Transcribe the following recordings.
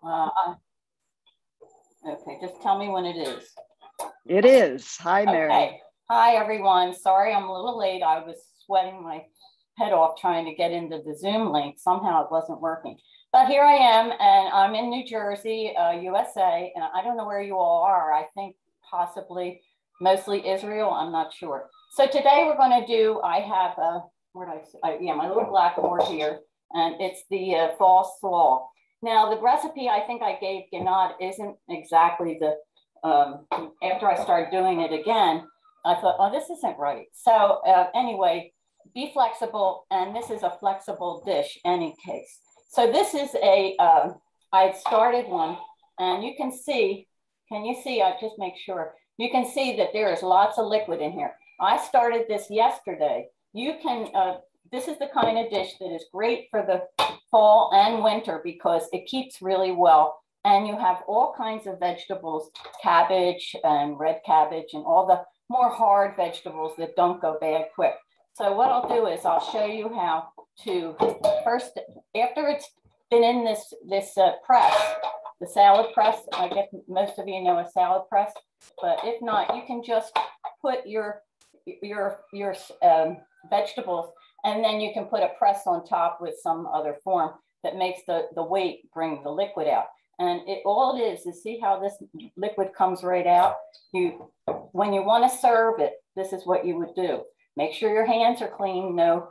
Okay, just tell me when it is. It is. Hi, Mary. Okay. Hi, everyone. Sorry I'm a little late. I was sweating my head off trying to get into the Zoom link. Somehow it wasn't working. But here I am, and I'm in New Jersey, USA, and I don't know where you all are. I think possibly mostly Israel. I'm not sure. So today we're going to do, I have, my little blackboard here, and it's the fall slaw. Now, the recipe I think I gave Gennad isn't exactly the, after I started doing it again, I thought, oh, this isn't right. So anyway, be flexible, and this is a flexible dish any case. So this is a, I had started one, and you can see, can you see, I just make sure, you can see that there is lots of liquid in here. I started this yesterday. You can, this is the kind of dish that is great for the fall and winter because it keeps really well. And you have all kinds of vegetables, cabbage and red cabbage and all the more hard vegetables that don't go bad quick. So what I'll do is I'll show you how to first, after it's been in this press, the salad press. I guess most of you know a salad press, but if not, you can just put your vegetables, and then you can put a press on top with some other form that makes the weight bring the liquid out. And all it is see how this liquid comes right out. When you want to serve it, this is what you would do. Make sure your hands are clean, no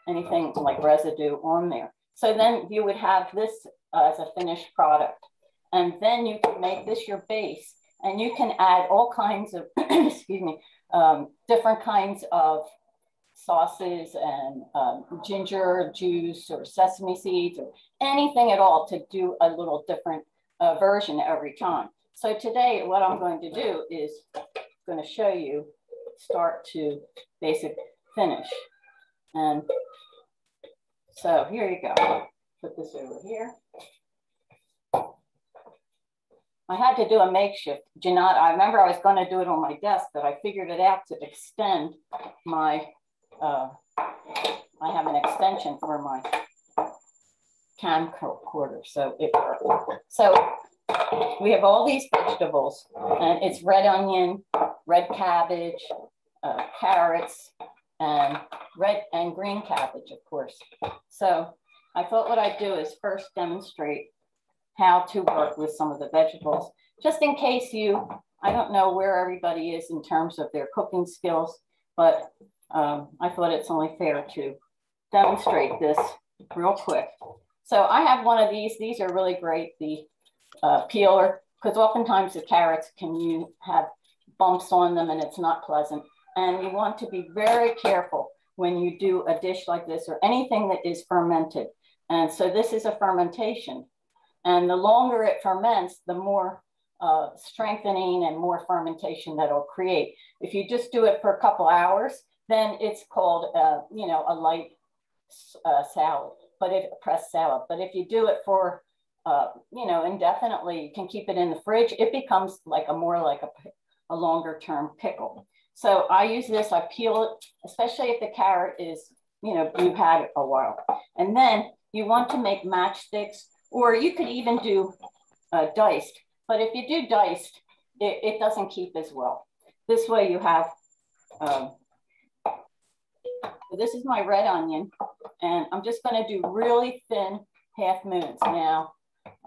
anything like residue on there. So then you would have this as a finished product. And then you can make this your base, and you can add all kinds of, excuse me, different kinds of sauces and ginger juice or sesame seeds or anything at all to do a little different version every time. So today what I'm going to do is going to show you start to basic finish. And so here you go. Put this over here. I had to do a makeshift. Gennad, I remember I was going to do it on my desk, but I figured it out to extend my, I have an extension for my camcorder, so it worked. So we have all these vegetables, and it's red onion, red cabbage, carrots, and red and green cabbage, of course. So I thought what I'd do is first demonstrate how to work with some of the vegetables, just in case I don't know where everybody is in terms of their cooking skills, but I thought it's only fair to demonstrate this real quick. So I have one of these are really great, the peeler, because oftentimes the carrots can have bumps on them and it's not pleasant. And you want to be very careful when you do a dish like this or anything that is fermented. And so this is a fermentation. And the longer it ferments, the more strengthening and more fermentation that it'll create. If you just do it for a couple hours, then it's called, a light salad, pressed salad. But if you do it for, indefinitely, you can keep it in the fridge. It becomes like a longer term pickle. So I use this, I peel it, especially if the carrot is, you've had it a while. And then you want to make matchsticks, or you could even do diced. But if you do diced, it doesn't keep as well. This way you have, this is my red onion, and I'm just going to do really thin half moons. Now,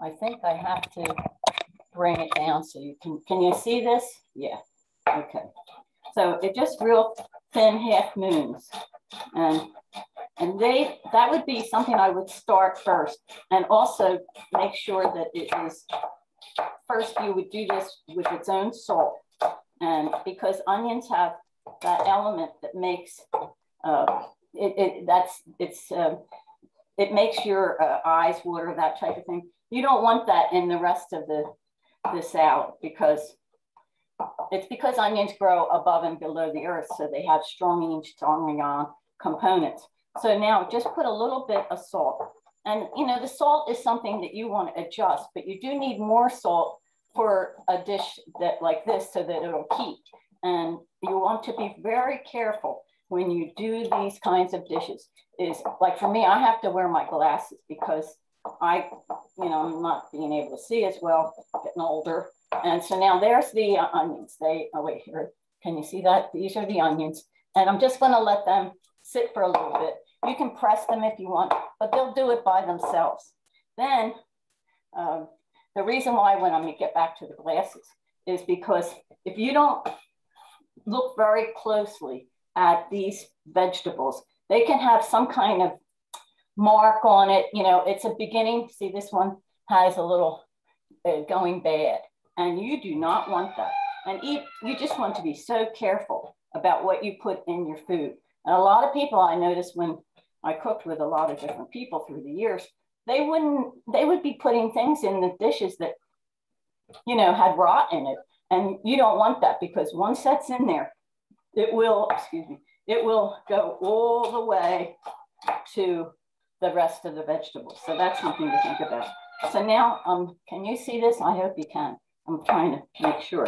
I think I have to bring it down so you can you see this? Yeah, okay. So it just real thin half moons. And that would be something I would start first, and also make sure that it is, first you would do this with its own salt. And because onions have that element that makes, it makes your eyes water, that type of thing. You don't want that in the rest of the salad because onions grow above and below the earth. So they have strong components. So now just put a little bit of salt. And the salt is something that you want to adjust, but you do need more salt for a dish like this so that it'll keep. And you want to be very careful when you do these kinds of dishes. Is like for me, I have to wear my glasses because I'm not being able to see as well, getting older. And so now there's the onions. Oh wait, here, can you see that? These are the onions. And I'm just gonna let them sit for a little bit. You can press them if you want, but they'll do it by themselves. Then the reason why when I'm gonna get back to the glasses is because if you don't look very closely at these vegetables, they can have some kind of mark on it. It's a beginning. See, this one has a little going bad, and you do not want that. And you just want to be so careful about what you put in your food. And a lot of people, I noticed when I cooked with a lot of different people through the years, they would be putting things in the dishes that, had rot in it. And you don't want that, because once that's in there, it will go all the way to the rest of the vegetables. So that's something to think about. So now, can you see this? I hope you can. I'm trying to make sure.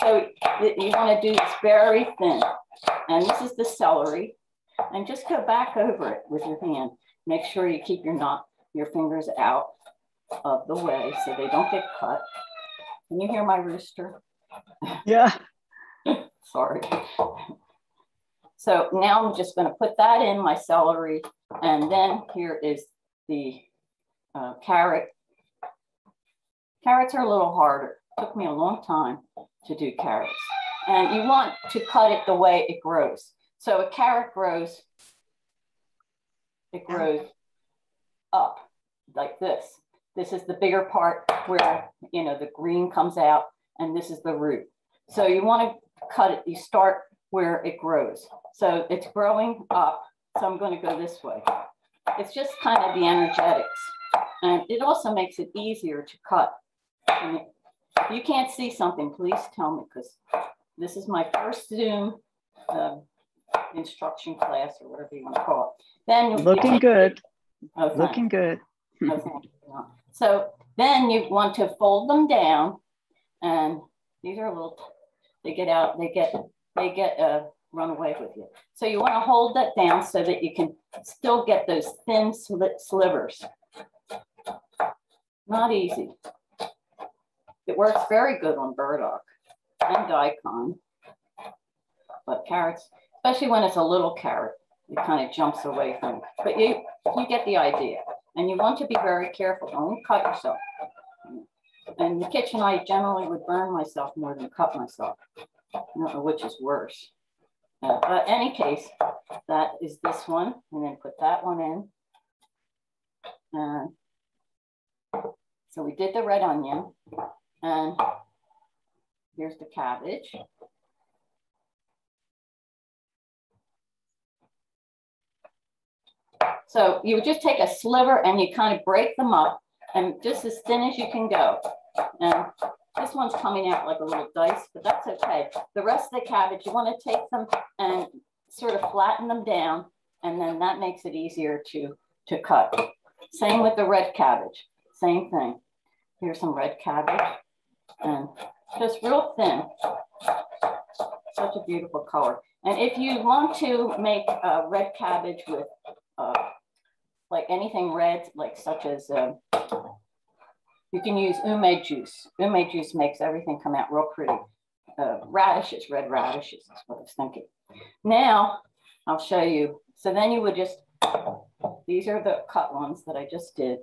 So you want to do this very thin. And this is the celery. And just go back over it with your hand. Make sure you keep your fingers out of the way so they don't get cut. Can you hear my rooster? Yeah. Sorry. So now I'm just going to put that in my celery. And then here is the carrot. Carrots are a little harder. It took me a long time to do carrots. And you want to cut it the way it grows. So a carrot grows, up like this. This is the bigger part where, the green comes out, and this is the root. So you want to cut it, you start where it grows. So it's growing up. So I'm going to go this way. It's just kind of the energetics. And it also makes it easier to cut. And if you can't see something, please tell me, because this is my first Zoom instruction class, or whatever you want to call it. Then looking good. Oh, looking good. Oh, thank you. So then you want to fold them down, and these are they run away with you. So you want to hold that down so that you can still get those thin slivers. Not easy. It works very good on burdock and daikon, but carrots, especially when it's a little carrot, it kind of jumps away from it. But you get the idea. And you want to be very careful. Don't cut yourself. In the kitchen, I generally would burn myself more than cut myself. I don't know which is worse. But in any case, that is this one. And then put that one in. So we did the red onion. And here's the cabbage. So you would just take a sliver and you kind of break them up, and just as thin as you can go. And this one's coming out like a little dice, but that's okay. The rest of the cabbage, you want to take them and sort of flatten them down, and then that makes it easier to cut. Same with the red cabbage, same thing. Here's some red cabbage, and just real thin. Such a beautiful color. And if you want to make red cabbage with like anything red, like such as you can use ume juice. Ume juice makes everything come out real pretty. Radishes, red radishes is what I was thinking. Now I'll show you. So then you would just, these are the cut ones that I just did.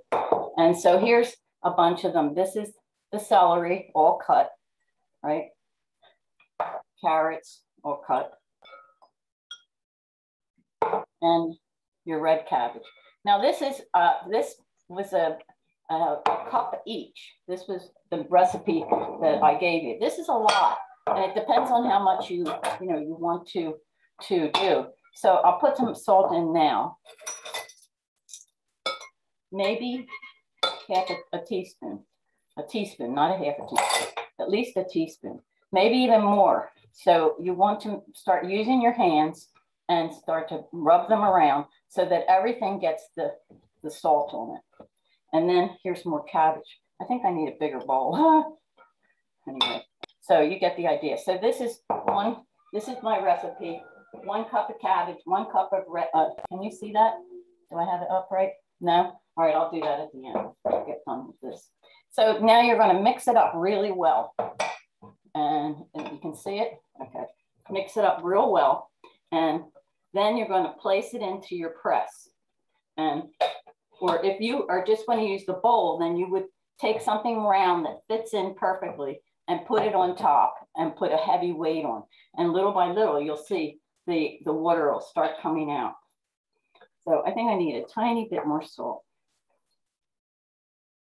And so here's a bunch of them. This is the celery, all cut, right? Carrots, all cut. And your red cabbage. Now this was a cup each. This was the recipe that I gave you. This is a lot, and it depends on how much you want to do. So I'll put some salt in now. Maybe half a teaspoon, not a half a teaspoon, at least a teaspoon, maybe even more. So you want to start using your hands and start to rub them around so that everything gets the salt on it. And then here's more cabbage. I think I need a bigger bowl. Anyway, so you get the idea. So this is my recipe. 1 cup of cabbage, 1 cup of red. Can you see that? Do I have it up right? No? All right, I'll do that at the end. I'll get done with this. So now you're going to mix it up really well. And you can see it. Okay. Mix it up real well. And then you're going to place it into your press. And or if you are just going to use the bowl, then you would take something round that fits in perfectly and put it on top and put a heavy weight on. And little by little, you'll see the water will start coming out. So I think I need a tiny bit more salt.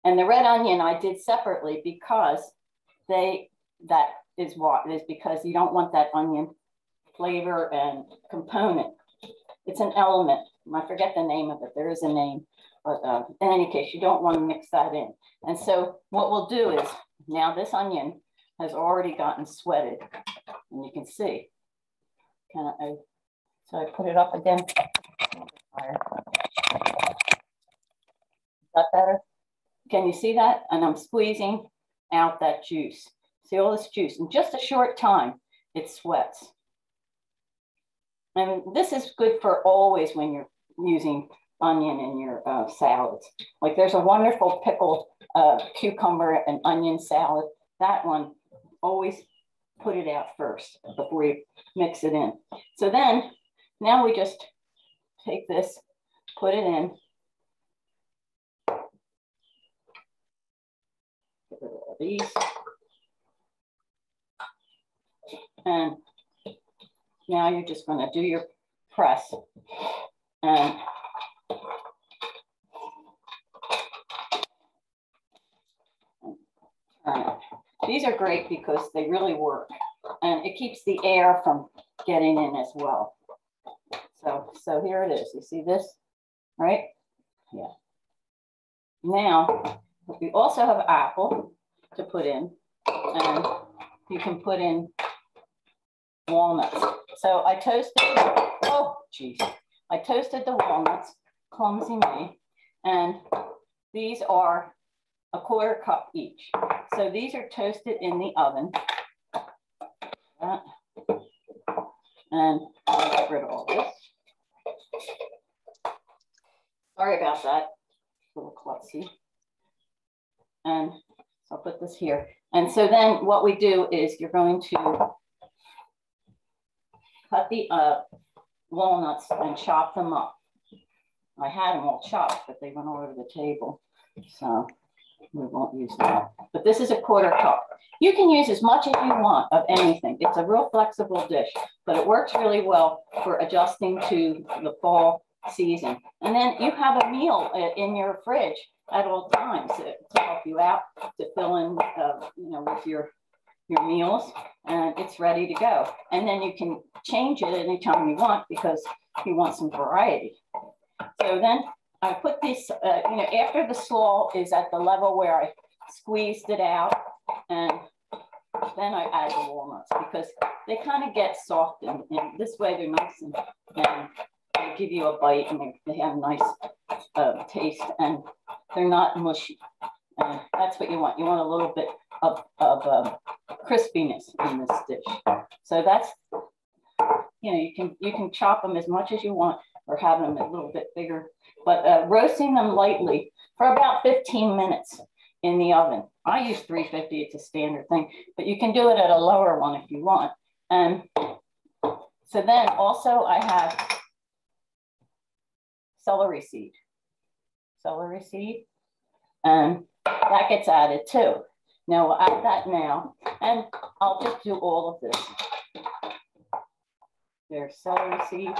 And the red onion I did separately because that is because you don't want that onion flavor and component. It's an element. I forget the name of it. There is a name. But in any case, you don't want to mix that in. And so what we'll do is, now this onion has already gotten sweated. And you can see. So I put it up again. Is that better? Can you see that? And I'm squeezing out that juice. See all this juice. In just a short time, it sweats. And this is good for always when you're using onion in your salads. Like there's a wonderful pickled cucumber and onion salad. That one, always put it out first before you mix it in. So then, now we just take this, put it in. Get rid of all these. And now you're just going to do your press. And these are great because they really work. And it keeps the air from getting in as well. So here it is. You see this, right? Yeah. Now, we also have apple to put in. And you can put in walnuts. So I toasted, oh, geez. I toasted the walnuts, clumsy me. And these are a 1/4 cup each. So these are toasted in the oven. And I'll get rid of all this. Sorry about that. A little klutzy. And so I'll put this here. And so then what we do is you're going to cut the walnuts and chop them up. I had them all chopped, but they went all over the table. So we won't use that. But this is a 1/4 cup. You can use as much as you want of anything. It's a real flexible dish, but it works really well for adjusting to the fall season. And then you have a meal in your fridge at all times to help you out, to fill in, with your meals, and it's ready to go. And then you can change it anytime you want because you want some variety. So then I put this, after the slaw is at the level where I squeezed it out, and then I add the walnuts because they kind of get soft, and this way they're nice and they give you a bite, and they have a nice taste, and they're not mushy. And that's what you want. You want a little bit of crispiness in this dish. So that's, you can chop them as much as you want or have them a little bit bigger, but roasting them lightly for about 15 minutes in the oven. I use 350, it's a standard thing, but you can do it at a lower one if you want. And so then also I have celery seed, and that gets added too. Now we'll add that now, and I'll just do all of this. There's celery seed,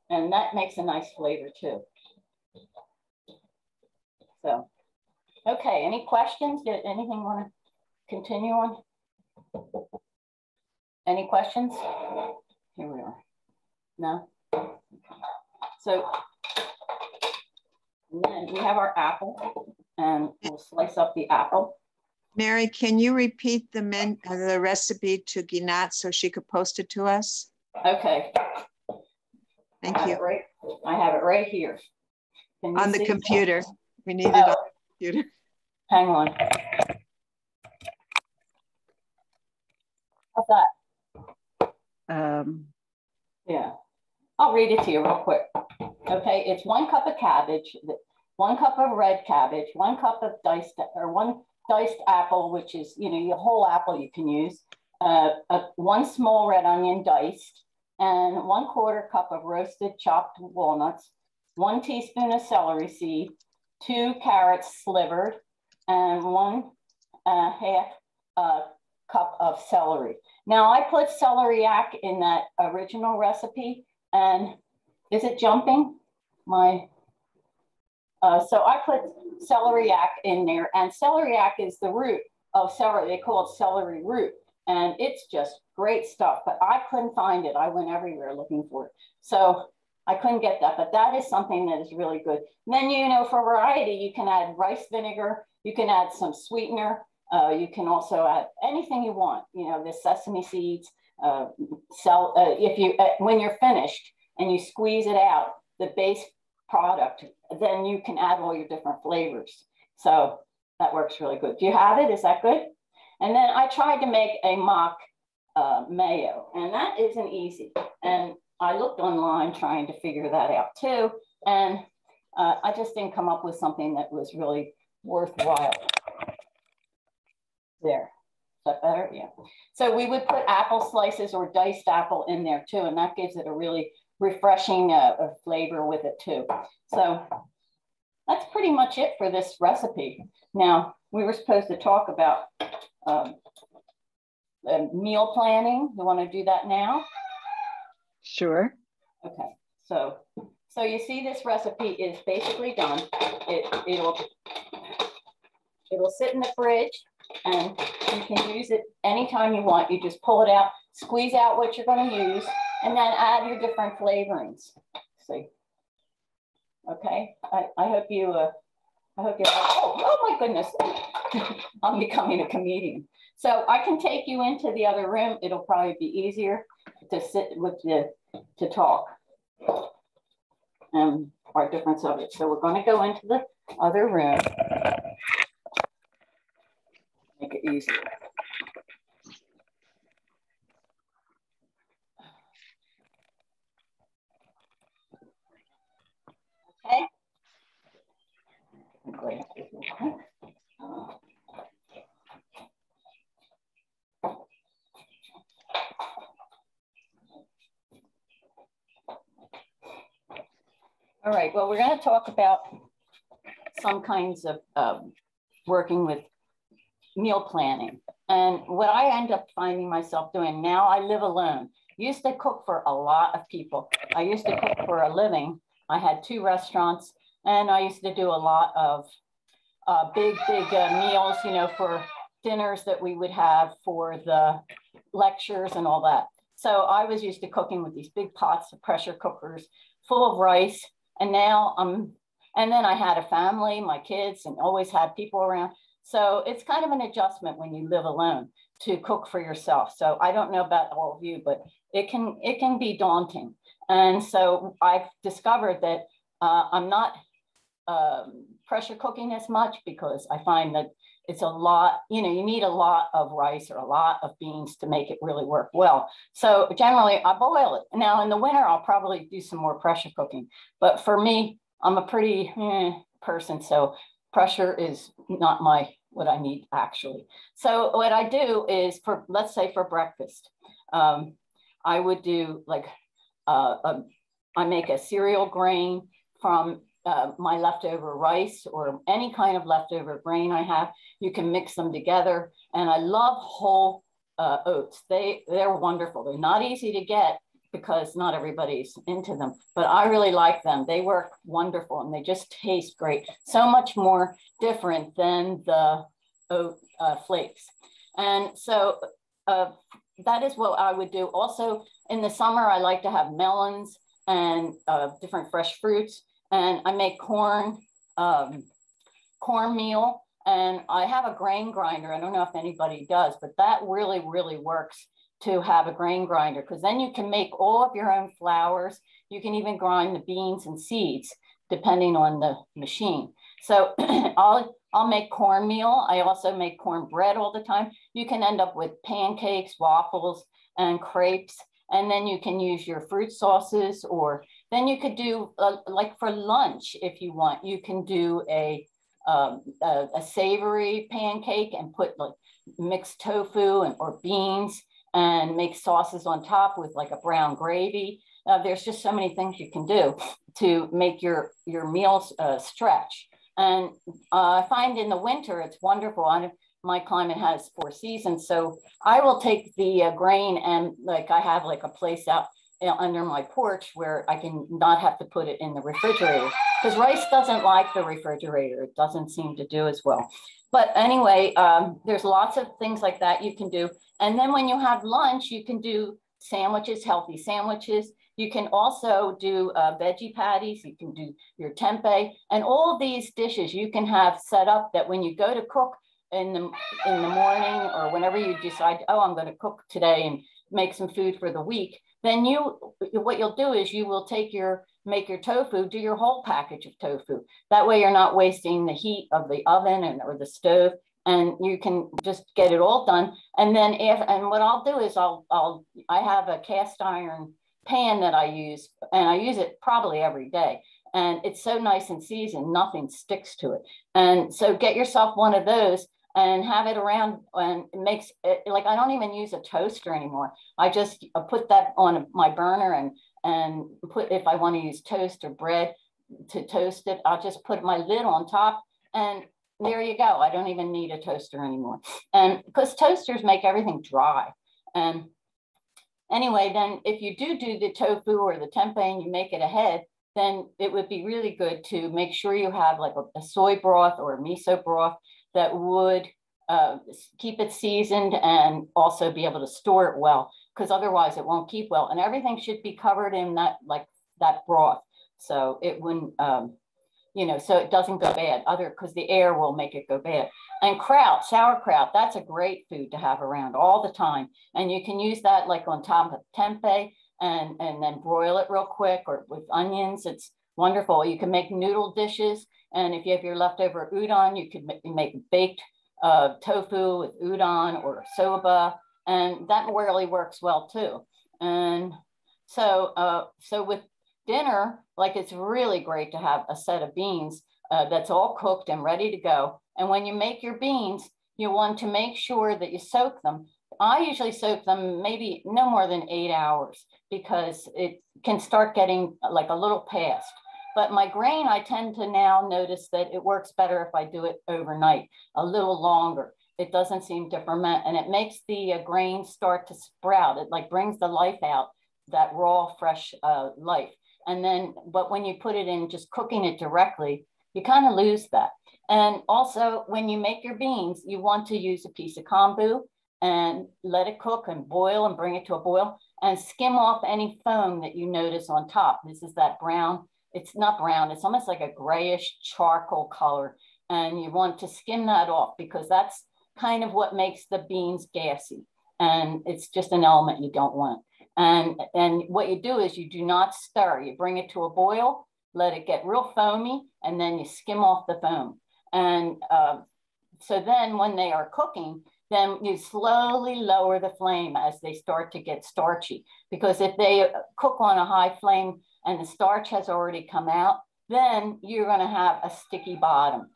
and that makes a nice flavor too. So, okay, any questions? Did anything want to continue on? Any questions? Here we are. No? So, and then we have our apple, and we'll slice up the apple. Mary, can you repeat the recipe to Ginat so she could post it to us? Okay. Thank you. I have it right here. On the computer. We need it on the computer. Hang on. How's that? Yeah. I'll read it to you real quick. Okay, it's 1 cup of cabbage 1 cup of red cabbage, 1 cup of one diced apple, which is, your whole apple you can use, 1 small red onion diced, and 1/4 cup of roasted chopped walnuts, 1 teaspoon of celery seed, 2 carrots slivered, and 1/2 cup of celery. Now I put celeriac in that original recipe, and is it jumping? So I put celeriac in there, and celeriac is the root of celery. They call it celery root, and it's just great stuff, but I couldn't find it. I went everywhere looking for it. So I couldn't get that, but that is something that is really good. And then, for variety, you can add rice vinegar, you can add some sweetener, you can also add anything you want, the sesame seeds, when you're finished and you squeeze it out, the base product, then you can add all your different flavors. So that works really good. Do you have it? Is that good? And then I tried to make a mock mayo, and that isn't easy. And I looked online trying to figure that out too. And I just didn't come up with something that was really worthwhile. There, is that better? Yeah. So we would put apple slices or diced apple in there too, and that gives it a really refreshing flavor with it too. So that's pretty much it for this recipe. Now, we were supposed to talk about meal planning. You want to do that now? Sure. Okay, so you see this recipe is basically done. It'll sit in the fridge, and you can use it anytime you want. You just pull it out, squeeze out what you're going to use, and then add your different flavorings. See? Okay, I hope you oh my goodness, I'm becoming a comedian. So I can take you into the other room. It'll probably be easier to sit with you to talk our different subjects. So we're going to go into the other room. Make it easier. Okay. All right, well, we're going to talk about some kinds of working with meal planning. And what I end up finding myself doing now, I live alone. Used to cook for a lot of people. I used to cook for a living. I had 2 restaurants, and I used to do a lot of big meals, for dinners that we would have for the lectures and all that. So I was used to cooking with these big pots of pressure cookers full of rice. And now and then I had a family, my kids, and always had people around. So it's kind of an adjustment when you live alone to cook for yourself. So I don't know about all of you, but it can be daunting. And so I've discovered that I'm not pressure cooking as much, because I find that it's a lot, you need a lot of rice or a lot of beans to make it really work well. So generally I boil it. Now in the winter, I'll probably do some more pressure cooking, but for me, I'm a pretty person. So pressure is not what I need actually. So what I do is let's say for breakfast, I would do like, I make a cereal grain from my leftover rice or any kind of leftover grain I have. You can mix them together. And I love whole oats. They're wonderful. They're not easy to get because not everybody's into them, but I really like them. They work wonderful and they just taste great. So much more different than the oat flakes. And so that is what I would do. Also in the summer, I like to have melons and different fresh fruits. And I make cornmeal, and I have a grain grinder. I don't know if anybody does, but that really, really works to have a grain grinder, because then you can make all of your own flours. You can even grind the beans and seeds depending on the machine. So I'll make cornmeal. I also make cornbread all the time. You can end up with pancakes, waffles, and crepes. And then you can use your fruit sauces, or Then you could do like for lunch, if you want, you can do a savory pancake and put like mixed tofu or beans and make sauces on top with like a brown gravy. There's just so many things you can do to make your meals stretch. And I find in the winter, it's wonderful. My climate has 4 seasons. So I will take the grain and like I have like a place out under my porch where I can not have to put it in the refrigerator, because rice doesn't like the refrigerator. It doesn't seem to do as well. But anyway, there's lots of things like that you can do. And then when you have lunch, you can do sandwiches, healthy sandwiches. You can also do veggie patties. You can do your tempeh, and all of these dishes you can have set up that when you go to cook in the morning or whenever you decide, oh, I'm going to cook today and make some food for the week, then what you'll do is you will make your tofu, do your whole package of tofu. That way you're not wasting the heat of the oven or the stove, and you can just get it all done. And then what I'll do is I have a cast iron pan that I use, and I use it probably every day. And it's so nice and seasoned, nothing sticks to it. And so get yourself one of those and have it around, and it makes it like I don't even use a toaster anymore. I just put that on my burner and put, if I want to use toast or bread to toast it, I'll just put my lid on top, and there you go. I don't even need a toaster anymore. And because toasters make everything dry. And anyway, then if you do the tofu or the tempeh and you make it ahead, then it would be really good to make sure you have like a soy broth or a miso broth that would keep it seasoned and also be able to store it well, because otherwise it won't keep well. And everything should be covered in that broth, so it wouldn't, so it doesn't go bad. Because the air will make it go bad. And sauerkraut, that's a great food to have around all the time. And you can use that like on top of tempeh and then broil it real quick, or with onions. It's wonderful. You can make noodle dishes. And if you have your leftover udon, you could make baked tofu with udon or soba. And that really works well too. And so with dinner, like it's really great to have a set of beans that's all cooked and ready to go. And when you make your beans, you want to make sure that you soak them. I usually soak them maybe no more than 8 hours, because it can start getting like a little past. But my grain, I tend to now notice that it works better if I do it overnight, a little longer. It doesn't seem to ferment, and it makes the grain start to sprout. It like brings the life out, that raw, fresh life. And then, but when you put it in just cooking it directly, you kind of lose that. And also when you make your beans, you want to use a piece of kombu and let it cook and boil and bring it to a boil and skim off any foam that you notice on top. This is that brown. It's not brown. It's almost like a grayish charcoal color. And you want to skim that off, because that's kind of what makes the beans gassy. And it's just an element you don't want. And what you do is you do not stir. You bring it to a boil, let it get real foamy, and then you skim off the foam. And so then when they are cooking, then you slowly lower the flame as they start to get starchy. Because if they cook on a high flame and the starch has already come out, then you're going to have a sticky bottom,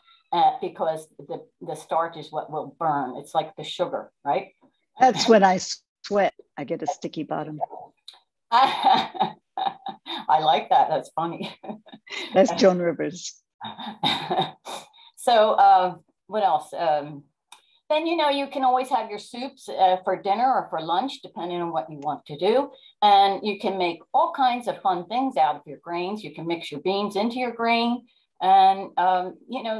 because the starch is what will burn. It's like the sugar, right? That's when I sweat. I get a sticky bottom. I like that. That's funny. That's Joan Rivers. So what else? Then, you can always have your soups for dinner or for lunch, depending on what you want to do. And you can make all kinds of fun things out of your grains. You can mix your beans into your grain and,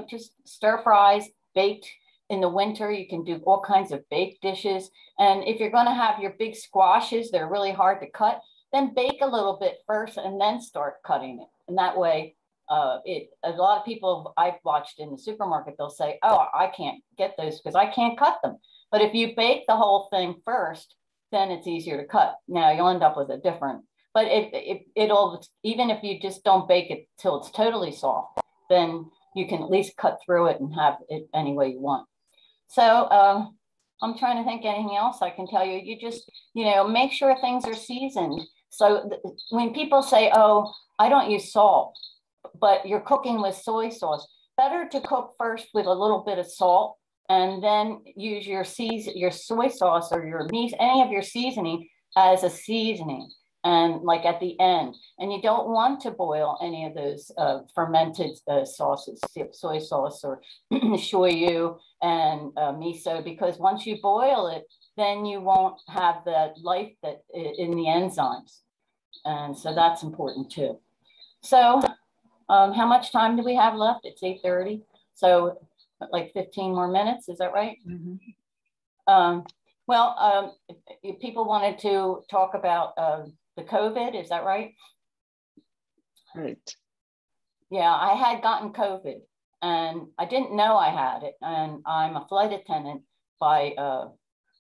just stir fries, baked. In the winter, you can do all kinds of baked dishes. And if you're going to have your big squashes, they're really hard to cut, then bake a little bit first and then start cutting it. And that way, a lot of people I've watched in the supermarket, they'll say, oh, I can't get those because I can't cut them. But if you bake the whole thing first, then it's easier to cut. Now you'll end up with a different, but it'll, even if you just don't bake it till it's totally soft, then you can at least cut through it and have it any way you want. So I'm trying to think anything else I can tell you. You just, make sure things are seasoned So when people say, oh, I don't use salt, but you're cooking with soy sauce, better to cook first with a little bit of salt and then use your soy sauce or your meat, any of your seasoning as a seasoning and like at the end. And you don't want to boil any of those fermented sauces, soy sauce or shoyu and miso, because once you boil it, then you won't have the life that in the enzymes. And so that's important too. So how much time do we have left? It's 8:30. So like 15 more minutes, is that right? Mm-hmm. If people wanted to talk about the COVID, is that right? Right. Yeah, I had gotten COVID and I didn't know I had it. And I'm a flight attendant by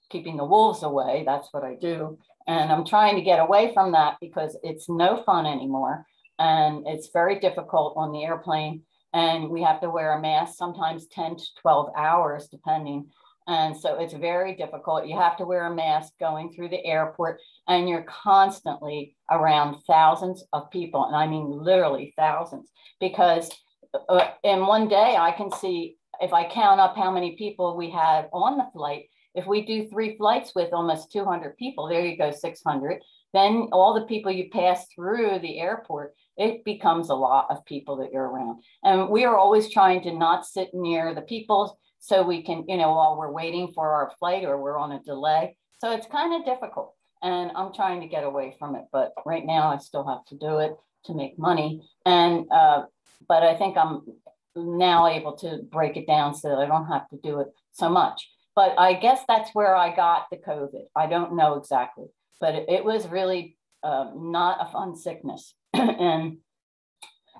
keeping the wolves away. That's what I do. And I'm trying to get away from that because it's no fun anymore. And it's very difficult on the airplane. And we have to wear a mask, sometimes 10 to 12 hours, depending. And so it's very difficult. You have to wear a mask going through the airport, and you're constantly around thousands of people. And I mean, literally thousands, because in one day I can see, if I count up how many people we had on the flight, if we do 3 flights with almost 200 people, there you go, 600. Then all the people you pass through the airport, it becomes a lot of people that you're around. And we are always trying to not sit near the people so we can, while we're waiting for our flight or we're on a delay. So it's kind of difficult. And I'm trying to get away from it. But right now I still have to do it to make money. And, but I think I'm now able to break it down so that I don't have to do it so much. But I guess that's where I got the COVID. I don't know exactly, but it was really not a fun sickness. And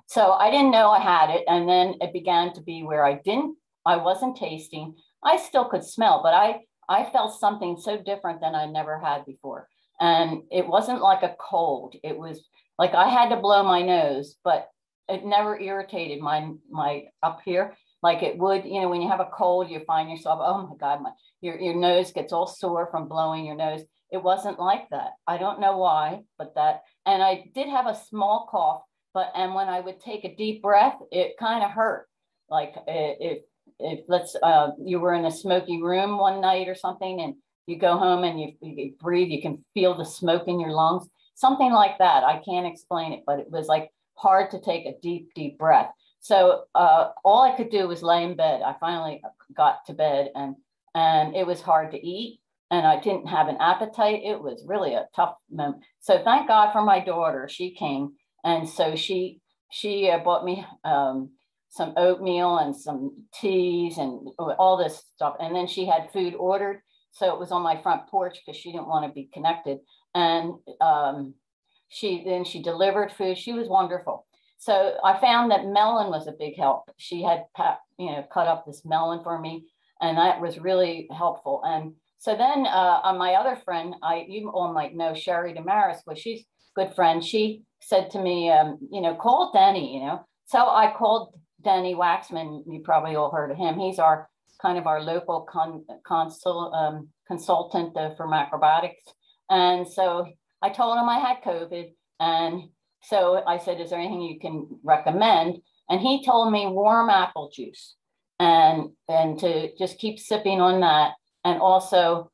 so I didn't know I had it. And then it began to be where I wasn't tasting. I still could smell, but I felt something so different than I never had before. And it wasn't like a cold. It was like I had to blow my nose, but it never irritated my up here. Like it would, when you have a cold, you find yourself, oh my God, your nose gets all sore from blowing your nose. It wasn't like that. I don't know why, but and I did have a small cough, and when I would take a deep breath, it kind of hurt. Like if you were in a smoky room one night or something, and you go home and you breathe, you can feel the smoke in your lungs, something like that. I can't explain it, but it was like hard to take a deep, deep breath. So all I could do was lay in bed. I finally got to bed, and it was hard to eat, and I didn't have an appetite. It was really a tough moment. So thank God for my daughter. She came, and so she bought me some oatmeal and some teas and all this stuff. And then she had food ordered, so it was on my front porch because she didn't want to be connected. And she delivered food. She was wonderful. So I found that melon was a big help. She had, cut up this melon for me, and that was really helpful. And so then on my other friend, you all might know Sherry Damaris, well, she's a good friend. She said to me, call Denny, So I called Denny Waxman. You probably all heard of him. He's our local consultant for Macrobiotics. And so I told him I had COVID, and so I said, is there anything you can recommend? And he told me warm apple juice and to just keep sipping on that. And also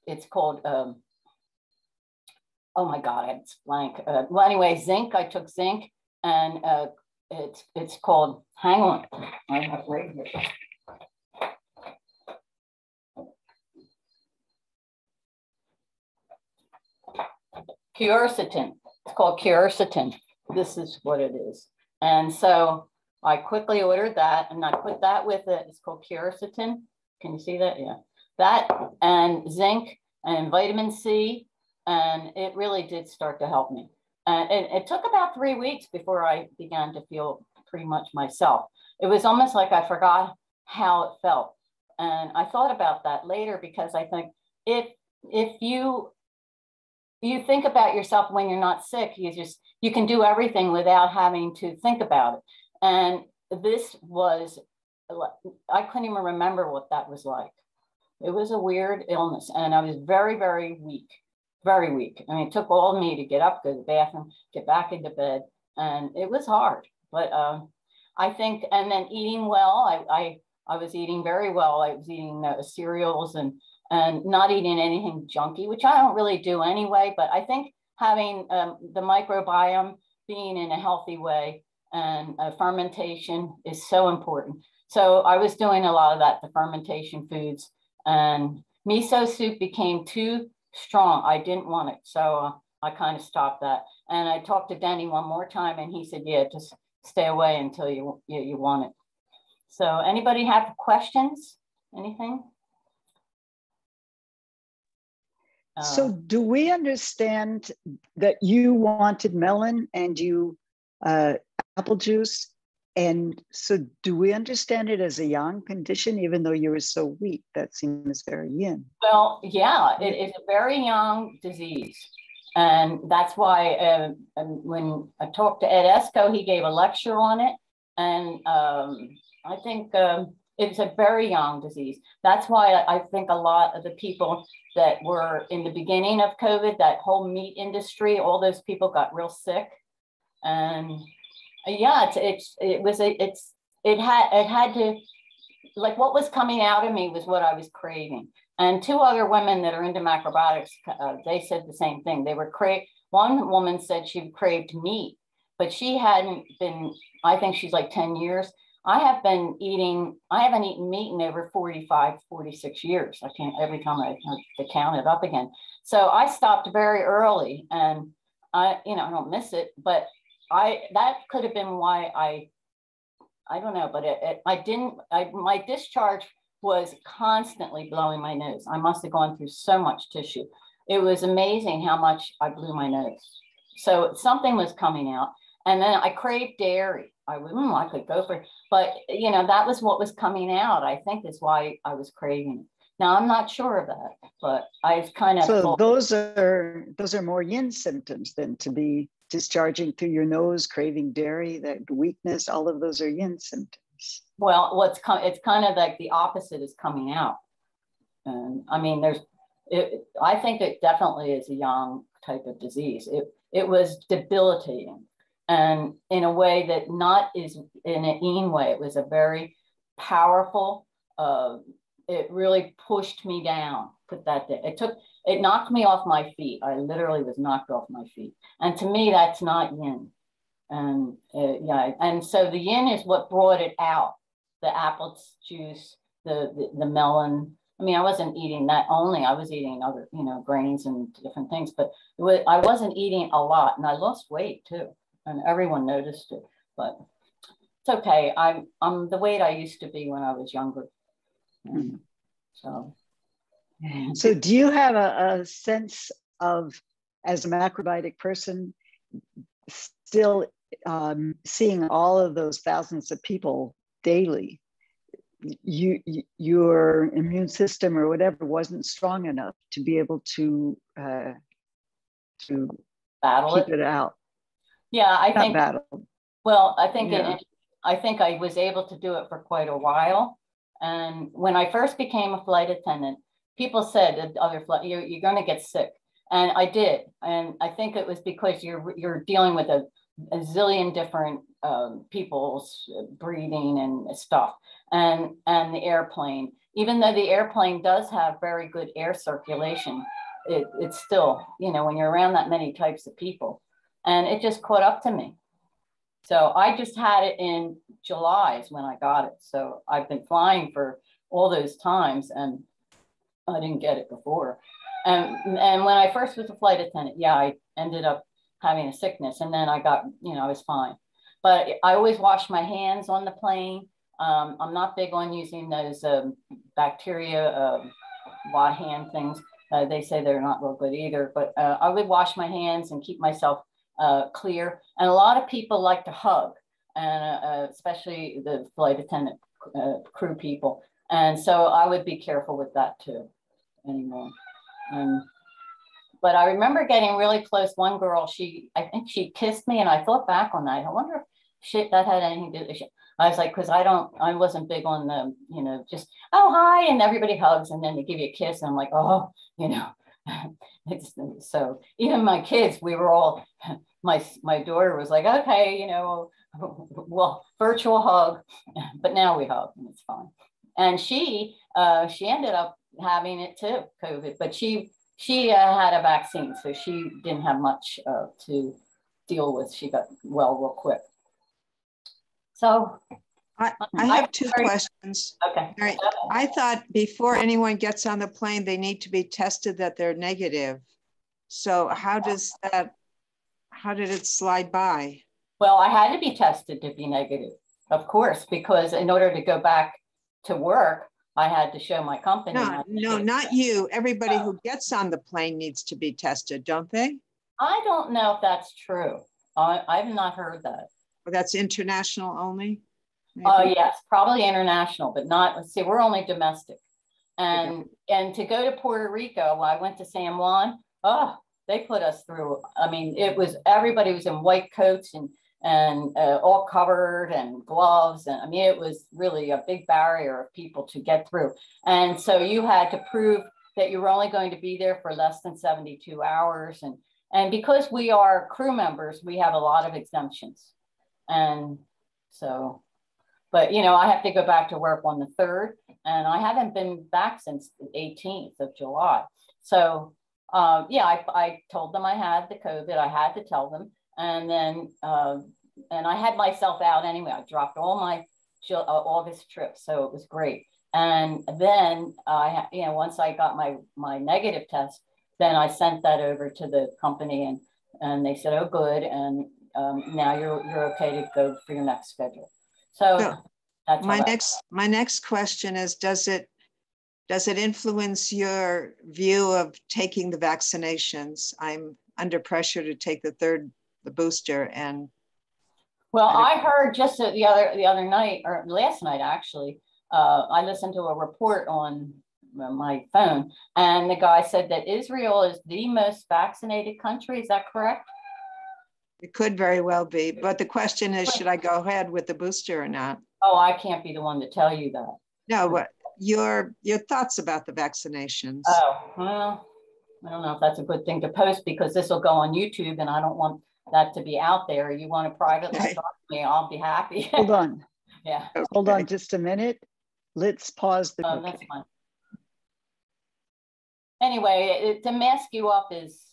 it's called, oh my God, it's blank. Well, anyway, zinc, I took zinc, and it's called, hang on, I have it right here. Quercetin. It's called quercetin. This is what it is. And so I quickly ordered that, and I put that with it. It's called quercetin. Can you see that? Yeah. That and zinc and vitamin C. And it really did start to help me. And it took about 3 weeks before I began to feel pretty much myself. It was almost like I forgot how it felt. And I thought about that later, because I think if you think about yourself when you're not sick, you can do everything without having to think about it. And this was, I couldn't even remember what that was like. It was a weird illness, and I was very, very weak. very weak. I mean, it took all of me to get up, go to the bathroom, get back into bed. And it was hard, but I think, and then eating well, I was eating very well. I was eating cereals and not eating anything junky, which I don't really do anyway, but I think having the microbiome being in a healthy way and fermentation is so important. So I was doing a lot of that, the fermentation foods, and miso soup became too strong. I didn't want it. So I kind of stopped that. And I talked to Denny one more time and he said, yeah, just stay away until you want it. So anybody have questions? Anything? So do we understand that you wanted melon and you apple juice? And so do we understand it as a yang condition, even though you were so weak? That seems very yin. Well, yeah, it is a very young disease. And that's why when I talked to Ed Esco, he gave a lecture on it. And I think it's a very young disease. That's why I think a lot of the people that were in the beginning of COVID, that whole meat industry, all those people got real sick. And yeah, it had to, like what was coming out of me was what I was craving. And two other women that are into macrobiotics, they said the same thing. They were one woman said she craved meat, but she hadn't been, I think she's like 10 years. I haven't eaten meat in over 45, 46 years. I can't, every time I have to count it up again. So I stopped very early and I don't miss it, but that could have been why I don't know, but my discharge was constantly blowing my nose. I must have gone through so much tissue. It was amazing how much I blew my nose. So something was coming out. And then I craved dairy. I could go for it. But, that was what was coming out, I think is why I was craving it. Now, I'm not sure of that, but I kind of. So those are more yin symptoms than to be discharging through your nose, craving dairy, that weakness, all of those are yin symptoms. Well, it's kind of like the opposite is coming out. And I mean, I think it definitely is a yang type of disease. It was debilitating. And in a way that not is in an yin way, it was a very powerful, it really pushed me down, put that there. It knocked me off my feet. I literally was knocked off my feet. And to me, that's not yin. And yeah, and so the yin is what brought it out. The apple juice, the melon. I mean, I wasn't eating that only. I was eating other, grains and different things, but I wasn't eating a lot, and I lost weight too. And everyone noticed it, but it's okay. I'm the weight I used to be when I was younger. So do you have a sense of, as a macrobiotic person, still seeing all of those thousands of people daily, your immune system or whatever wasn't strong enough to be able to battle keep it out? Yeah, I think. Battle. Well, I think I think I was able to do it for quite a while. And when I first became a flight attendant, people said that other you're going to get sick, and I did. And I think it was because you're dealing with a zillion different people's breathing and stuff, and the airplane. Even though the airplane does have very good air circulation, it's still, when you're around that many types of people. And it just caught up to me. So I just had it in July is when I got it. So I've been flying for all those times and I didn't get it before. And when I first was a flight attendant, I ended up having a sickness, and then I got, I was fine. But I always wash my hands on the plane. I'm not big on using those bacteria hand things. They say they're not real good either, but I would wash my hands and keep myself clear. And a lot of people like to hug, and especially the flight attendant crew people. And so I would be careful with that too anymore. But I remember getting really close. One girl, I think she kissed me, and I thought back on that. I wonder if that had anything to do with it. I was like, because I wasn't big on the, just, oh, hi, and everybody hugs, and then they give you a kiss, and I'm like, oh, So even my kids, we were all, my daughter was like, okay, well, virtual hug, but now we hug and it's fine. And she ended up having it too, COVID, but she had a vaccine, so she didn't have much to deal with. She got well real quick. So I have two questions. Okay. All right. I thought before anyone gets on the plane, they need to be tested that they're negative. So how did it slide by? Well, I had to be tested to be negative, of course, because in order to go back to work, I had to show my company. No, not you. Everybody who gets on the plane needs to be tested, don't they? I don't know if that's true. I've not heard that. Well, that's international only? Yes, probably international, but not, let's see, we're only domestic. And to go to Puerto Rico, I went to San Juan. Oh, they put us through. I mean, everybody was in white coats and all covered and gloves. And I mean, it was really a big barrier of people to get through. And so you had to prove that you were only going to be there for less than 72 hours. And because we are crew members, we have a lot of exemptions. And so, but I have to go back to work on the 3rd, and I haven't been back since the 18th of July. So yeah, I told them I had the COVID. I had to tell them. And then, and I had myself out anyway. I dropped all my August trips, so it was great. And then once I got my negative test, then I sent that over to the company, and they said, oh, good. And now you're okay to go for your next schedule. So that's my next question is, does it influence your view of taking the vaccinations? I'm under pressure to take the booster, and well, I heard just the other night, or last night actually, I listened to a report on my phone, and the guy said that Israel is the most vaccinated country. Is that correct? It could very well be, but the question is, should I go ahead with the booster or not? Oh, I can't be the one to tell you that. No, but your thoughts about the vaccinations. Oh, well, I don't know if that's a good thing to post, because this will go on YouTube, and I don't want that to be out there. You want to privately talk to me, I'll be happy. Hold on. Yeah. Okay. Hold on just a minute. Let's pause the. Oh, that's fine. Anyway, to mask you up is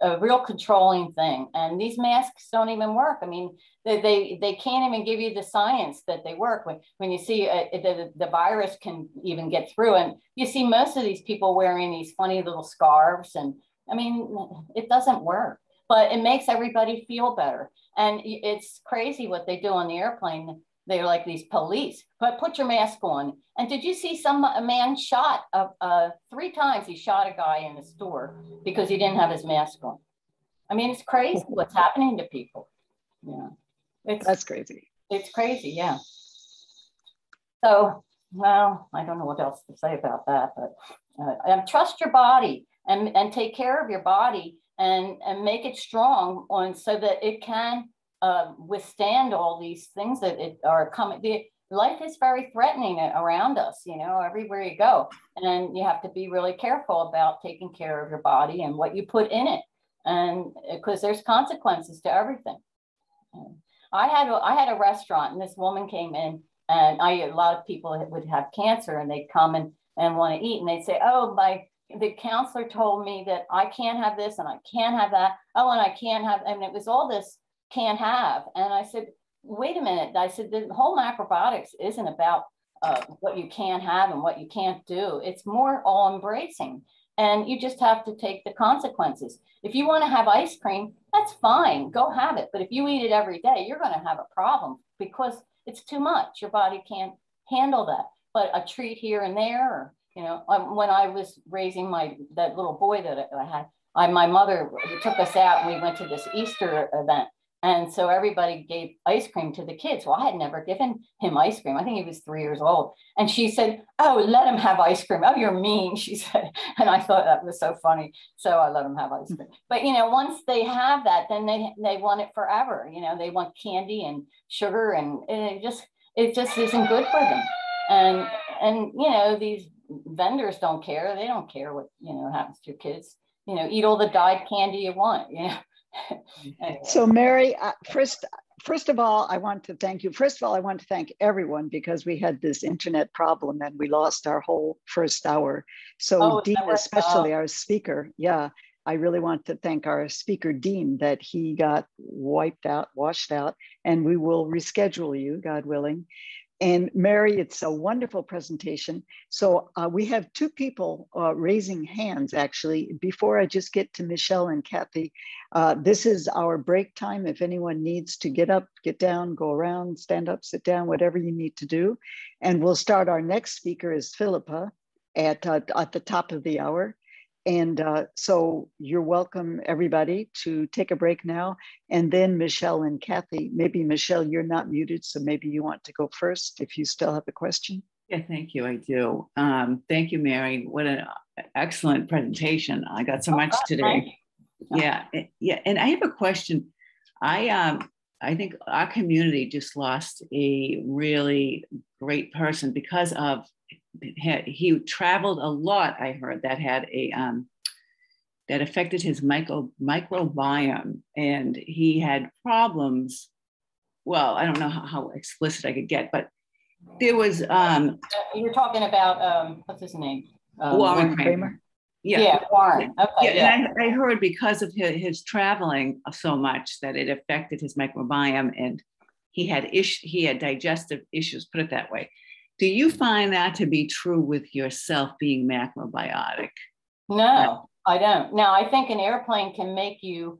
a real controlling thing, and these masks don't even work. I mean, they can't even give you the science that they work. When you see the virus can even get through, and you see most of these people wearing these funny little scarves, and I mean, it doesn't work, but it makes everybody feel better. And it's crazy what they do on the airplane. They're like these police, but put your mask on. And did you see a man shot 3 times? He shot a guy in the store because he didn't have his mask on. I mean, it's crazy what's happening to people. Yeah, that's crazy. It's crazy, yeah. So, well, I don't know what else to say about that, but trust your body and take care of your body and make it strong so that it can withstand all these things that are coming. Life is very threatening around us, everywhere you go. And you have to be really careful about taking care of your body and what you put in it. And because there's consequences to everything. I had a restaurant, and this woman came in, and a lot of people would have cancer, and they'd come and want to eat, and they'd say, oh, the counselor told me that I can't have this and I can't have that. Oh, and I can't have, and it was all this can't have. And I said, wait a minute. I said, the whole macrobiotics isn't about what you can have and what you can't do. It's more all embracing. And you just have to take the consequences. If you want to have ice cream, that's fine. Go have it. But if you eat it every day, you're going to have a problem because it's too much. Your body can't handle that. But a treat here and there, or, when I was raising that little boy that I had, my mother took us out, and we went to this Easter event. And so everybody gave ice cream to the kids. Well, I had never given him ice cream. I think he was 3 years old. And she said, oh, let him have ice cream. Oh, you're mean, she said. And I thought that was so funny. So I let him have ice cream. But, once they have that, then they want it forever. They want candy and sugar, and it just isn't good for them. and you know, these vendors don't care. They don't care what, you know, happens to your kids. You know, eat all the dyed candy you want, you know. Anyway. So Mary, first of all, I want to thank you. First of all, I want to thank everyone because we had this internet problem and we lost our whole first hour. So Dean, especially our speaker, yeah, I really want to thank our speaker, Dean, that he got washed out, and we will reschedule you, God willing. And Mary, it's a wonderful presentation. So we have two people raising hands, actually. Before I just get to Michelle and Kathy, this is our break time. If anyone needs to get up, get down, go around, stand up, sit down, whatever you need to do. And we'll start. Our next speaker is Philippa at the top of the hour. And so you're welcome, everybody, to take a break now. And then Michelle and Kathy, maybe Michelle, you're not muted, so maybe you want to go first if you still have a question. Yeah, thank you, I do. Thank you, Mary. What an excellent presentation. I got so much today. Yeah, and I have a question. I think our community just lost a really great person because of he traveled a lot. I heard that had a that affected his microbiome, and he had problems. Well, I don't know how explicit I could get, but there was you're talking about what's his name? Warren Kramer. Yeah, Warren. Okay, yeah. And I heard because of his traveling so much that it affected his microbiome, and he had digestive issues, put it that way. Do you find that to be true with yourself being macrobiotic? No, I don't. Now, I think an airplane can make you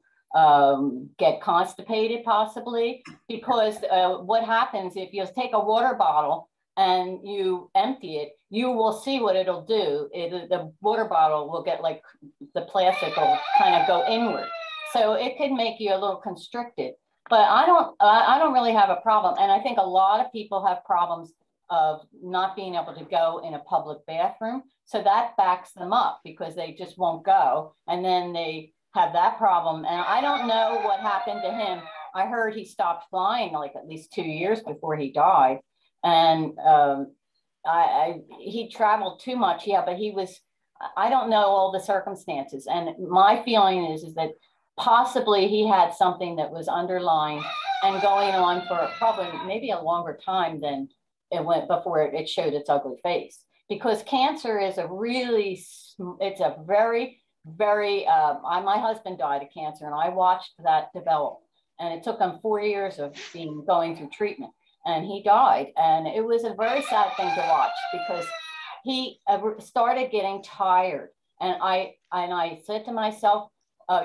get constipated possibly, because what happens if you take a water bottle and you empty it, you will see what it'll do. The water bottle will get, like, the plastic will kind of go inward. So it could make you a little constricted, but I don't really have a problem. And I think a lot of people have problems of not being able to go in a public bathroom. So that backs them up because they just won't go. And then they have that problem. And I don't know what happened to him. I heard he stopped flying like at least 2 years before he died. And he traveled too much. Yeah, but I don't know all the circumstances. And my feeling is that possibly he had something that was underlying and going on for probably maybe a longer time than it went before it showed its ugly face. Because cancer is it's a very, very, my husband died of cancer and I watched that develop, and it took him 4 years of going through treatment, and he died. And it was a very sad thing to watch because he started getting tired. And I said to myself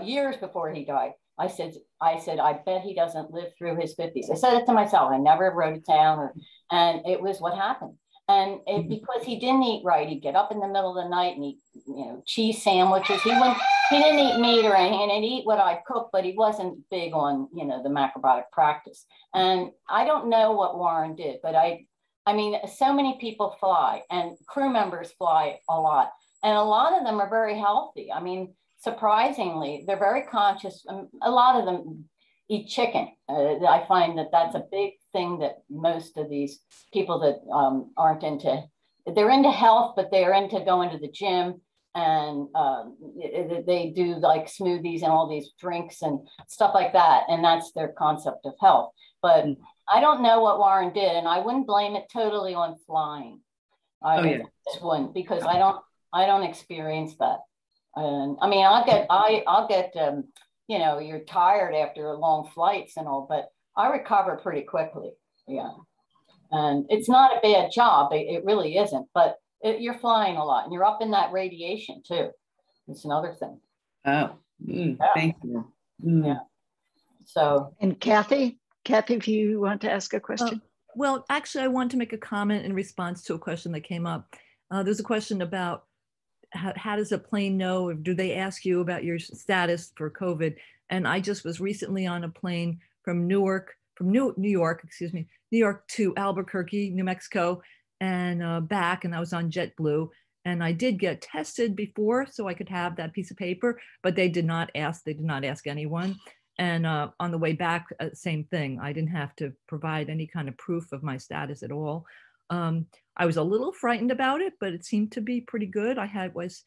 years before he died, I said, I bet he doesn't live through his 50s. I said it to myself. I never wrote it down, and it was what happened. And because he didn't eat right, he'd get up in the middle of the night and eat, cheese sandwiches. He didn't eat meat or anything, and he'd eat what I cooked, but he wasn't big on, the macrobiotic practice. And I don't know what Warren did, but I mean, so many people fly, and crew members fly a lot, and a lot of them are very healthy. I mean, surprisingly, they're very conscious. A lot of them eat chicken. I find that that's a big thing that most of these people that aren't they're into health, but they're into going to the gym, and they do like smoothies and all these drinks and stuff like that. And that's their concept of health. But I don't know what Warren did, and I wouldn't blame it totally on flying. I just wouldn't, because I don't experience that. And I mean, I'll get you're tired after long flights and all, but I recover pretty quickly. Yeah. And it's not a bad job. It really isn't, but you're flying a lot and you're up in that radiation too. It's another thing. Oh, thank you. Yeah. So. And Kathy, if you want to ask a question. Well, actually, I want to make a comment in response to a question that came up. There's a question about how does a plane know, or do they ask you about your status for COVID? And I just was recently on a plane from New York to Albuquerque, New Mexico, and back, and I was on JetBlue. And I did get tested before, so I could have that piece of paper, but they did not ask anyone. And on the way back, same thing. I didn't have to provide any kind of proof of my status at all. I was a little frightened about it, but it seemed to be pretty good. I was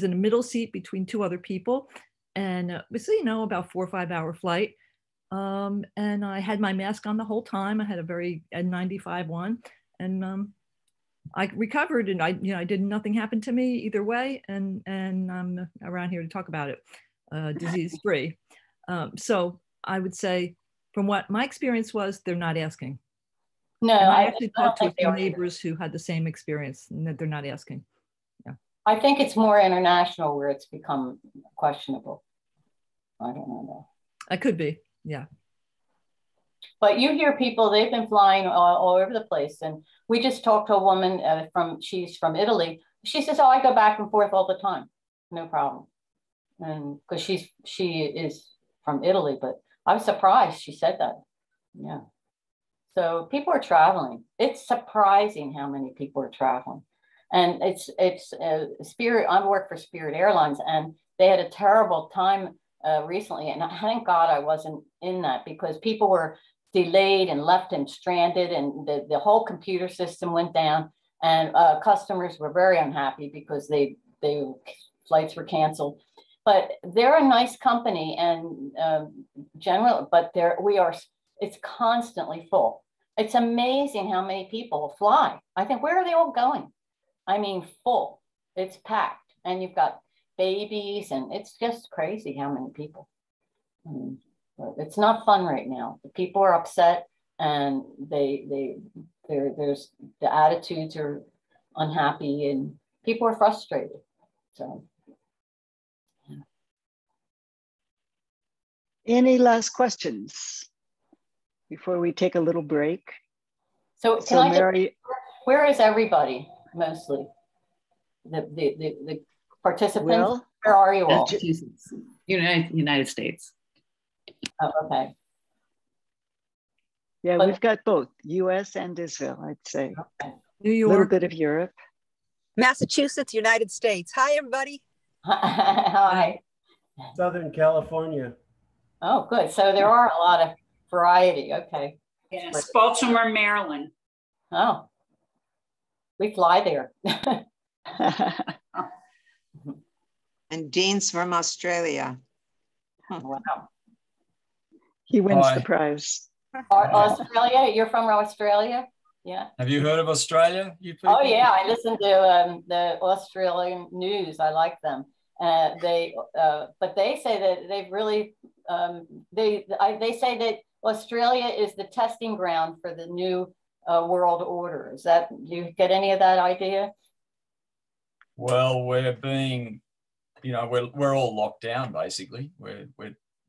in a middle seat between two other people, and it was, you know, about 4 or 5 hour flight. And I had my mask on the whole time. I had a very N95 one, and I recovered, and nothing happened to me either way. And I'm around here to talk about it, disease free. So I would say, from what my experience was, they're not asking. No, and I I actually talked to a few neighbors who had the same experience, and that they're not asking. Yeah, I think it's more international where it's become questionable. I don't know though. it could be. Yeah. But you hear people, they've been flying all over the place. And we just talked to a woman she's from Italy. She says, oh, I go back and forth all the time. No problem. And because she is from Italy, but I was surprised she said that. Yeah. So people are traveling. It's surprising how many people are traveling. And it's Spirit, I work for Spirit Airlines, and they had a terrible time recently. And thank God I wasn't in that, because people were delayed and left and stranded, and the whole computer system went down, and customers were very unhappy because they flights were canceled. But they're a nice company, and but it's constantly full. It's amazing how many people fly. I think, where are they all going? I mean, full. It's packed, and you've got babies, and it's just crazy how many people. But it's not fun right now. The people are upset, and there's the attitudes are unhappy, and people are frustrated. So. Yeah. Any last questions before we take a little break? So Mary, where is everybody mostly? The participants? Well, where are you all? United States. Oh, okay. Yeah, we've got both US and Israel, I'd say. Okay. New York. A little bit of Europe. Massachusetts, United States. Hi, everybody. Hi. Southern California. Oh, good. So there are a lot of variety. Okay. Yes, Baltimore, Maryland. Oh, we fly there. And Dean's from Australia. Wow. He wins the prize. Australia? You're from Australia? Yeah. Have you heard of Australia? You people? Oh yeah, I listen to the Australian news. I like them. But they say that they've really they say that Australia is the testing ground for the new world order. Is that, do you get any of that idea? Well, we're being, we're all locked down basically. We're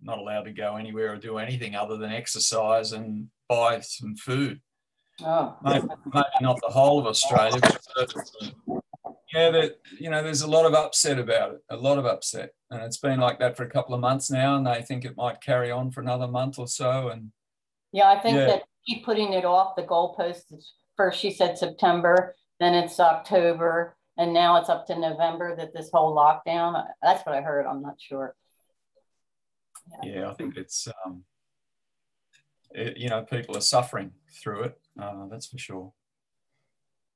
not allowed to go anywhere or do anything other than exercise and buy some food. Oh, maybe not the whole of Australia, but yeah, there's a lot of upset about it, a lot of upset. And it's been like that for a couple of months now, and they think it might carry on for another month or so. And yeah, I think that keep putting it off. The goalposts, first she said September, then it's October, and now it's up to November that this whole lockdown. That's what I heard. I'm not sure. Yeah, I think it's, people are suffering through it. That's for sure.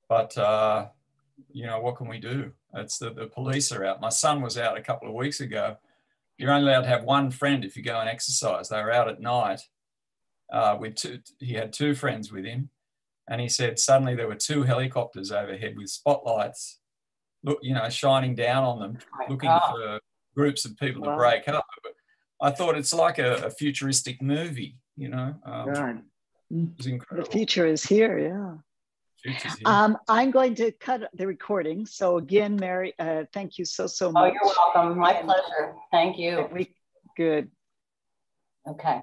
But, what can we do? It's the police are out. My son was out a couple of weeks ago. You're only allowed to have one friend if you go and exercise. They were out at night he had two friends with him. And he said suddenly there were two helicopters overhead with spotlights, shining down on them, looking for groups of people to break up. But I thought it's like a futuristic movie, God. It's incredible. The future is here, yeah. I'm going to cut the recording. So again, Mary, thank you so much. Oh, you're welcome. My pleasure. Thank you. Good. Okay.